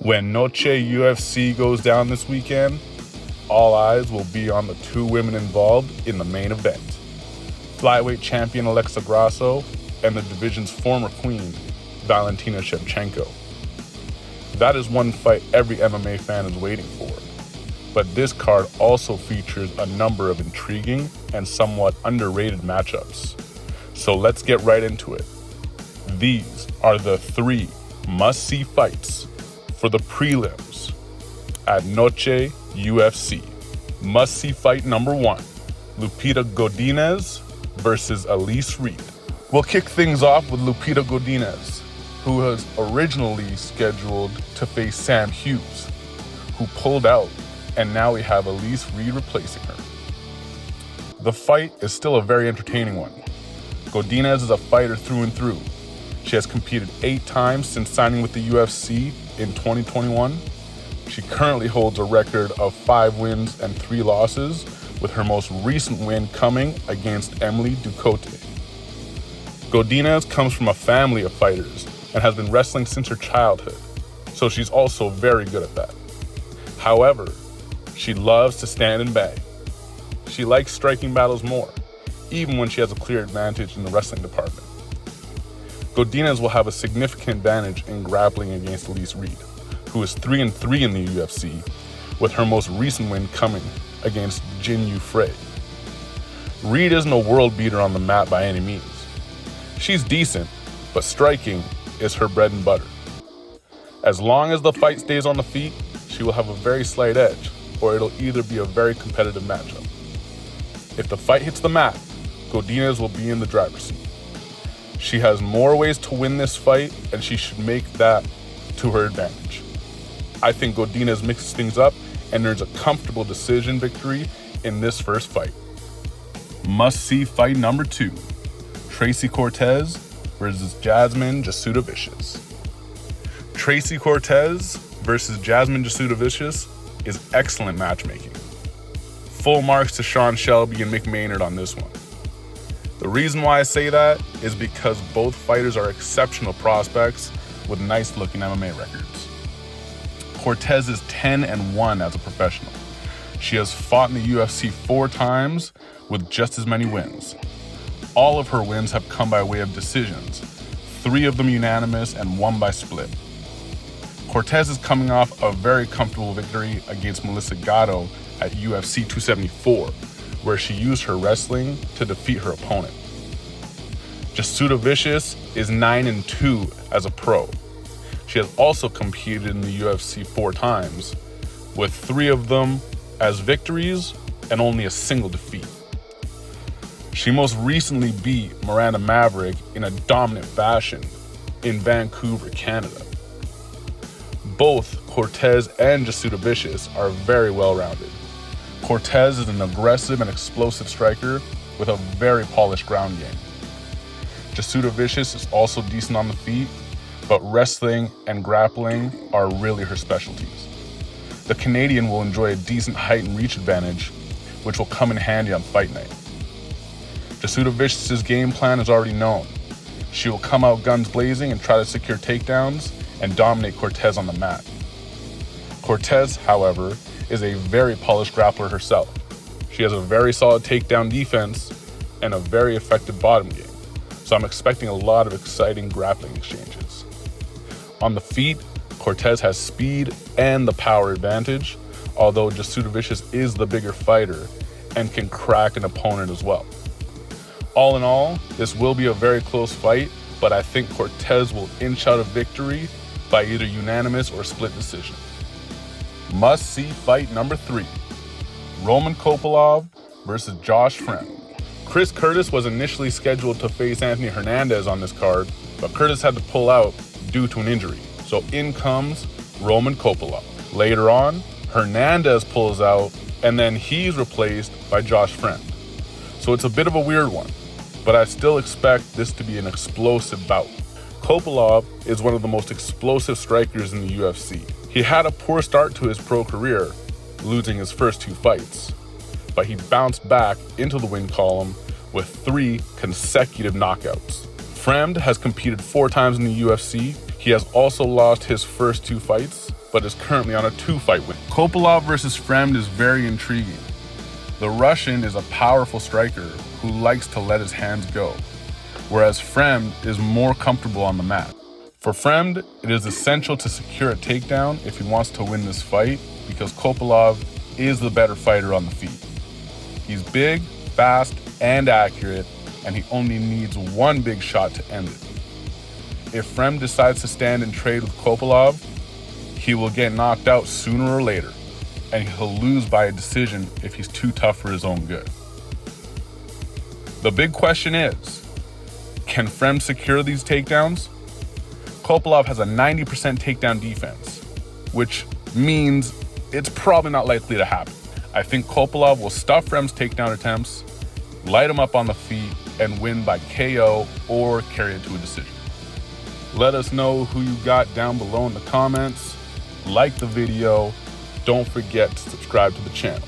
When NOCHE UFC goes down this weekend, all eyes will be on the two women involved in the main event. Flyweight champion Alexa Grasso and the division's former queen, Valentina Shevchenko. That is one fight every MMA fan is waiting for. But this card also features a number of intriguing and somewhat underrated matchups. So let's get right into it. These are the 3 must-see fights for the prelims at NOCHE UFC. Must-see fight number 1, Lupita Godinez versus Elise Reed. We'll kick things off with Lupita Godinez, who was originally scheduled to face Sam Hughes, who pulled out, and now we have Elise Reed replacing her. The fight is still a very entertaining one. Godinez is a fighter through and through. She has competed 8 times since signing with the UFC in 2021. She currently holds a record of 5 wins and 3 losses, with her most recent win coming against Emily Ducote. Godinez comes from a family of fighters and has been wrestling since her childhood, so she's also very good at that. However, she loves to stand and bang. She likes striking battles more, even when she has a clear advantage in the wrestling department. Godinez will have a significant advantage in grappling against Elise Reed, who is 3-3 in the UFC, with her most recent win coming against Jin Yu Frey. Reed isn't a world beater on the mat by any means. She's decent, but striking is her bread and butter. As long as the fight stays on the feet, she will have a very slight edge, or it'll either be a very competitive matchup. If the fight hits the mat, Godinez will be in the driver's seat. She has more ways to win this fight, and she should make that to her advantage. I think Godinez mixes things up and earns a comfortable decision victory in this first fight. Must-see fight number 2, Tracy Cortez versus Jasmine Jasudavicius. Tracy Cortez versus Jasmine Jasudavicius is excellent matchmaking. Full marks to Sean Shelby and Mick Maynard on this one. The reason why I say that is because both fighters are exceptional prospects with nice-looking MMA records. Cortez is 10-1 as a professional. She has fought in the UFC 4 times with just as many wins. All of her wins have come by way of decisions, 3 of them unanimous and 1 by split. Cortez is coming off a very comfortable victory against Melissa Gatto at UFC 274, where she used her wrestling to defeat her opponent. Jasudavicius is 9-2 as a pro. She has also competed in the UFC 4 times, with 3 of them as victories and only a single defeat. She most recently beat Miranda Maverick in a dominant fashion in Vancouver, Canada. Both Cortez and Jasudavicius are very well-rounded. Cortez is an aggressive and explosive striker with a very polished ground game. Jasudavicius is also decent on the feet, but wrestling and grappling are really her specialties. The Canadian will enjoy a decent height and reach advantage, which will come in handy on fight night. Jasudavicius' game plan is already known. She will come out guns blazing and try to secure takedowns and dominate Cortez on the mat. Cortez, however, is a very polished grappler herself. She has a very solid takedown defense and a very effective bottom game, so I'm expecting a lot of exciting grappling exchanges. On the feet, Cortez has speed and the power advantage, although Jasudavicius is the bigger fighter and can crack an opponent as well. All in all, this will be a very close fight, but I think Cortez will inch out a victory by either unanimous or split decision. Must-see fight number 3, Roman Kopylov versus Josh Friend. Chris Curtis was initially scheduled to face Anthony Hernandez on this card, but Curtis had to pull out due to an injury, so in comes Roman Kopylov. Later on, Hernandez pulls out, and then he's replaced by Josh Friend. So it's a bit of a weird one, but I still expect this to be an explosive bout. Kopylov is one of the most explosive strikers in the UFC. He had a poor start to his pro career, losing his first 2 fights, but he bounced back into the win column with 3 consecutive knockouts. Fremd has competed 4 times in the UFC. He has also lost his first 2 fights, but is currently on a 2-fight win. Kopylov versus Fremd is very intriguing. The Russian is a powerful striker who likes to let his hands go, whereas Fremd is more comfortable on the mat. For Fremd, it is essential to secure a takedown if he wants to win this fight, because Kopylov is the better fighter on the feet. He's big, fast, and accurate, and he only needs one big shot to end it. If Fremd decides to stand and trade with Kopylov, he will get knocked out sooner or later, and he'll lose by a decision if he's too tough for his own good. The big question is, can Fremd secure these takedowns? Kopylov has a 90% takedown defense, which means it's probably not likely to happen. I think Kopylov will stuff Fremd's takedown attempts, light him up on the feet, and win by KO or carry it to a decision. Let us know who you got down below in the comments. Like the video. Don't forget to subscribe to the channel.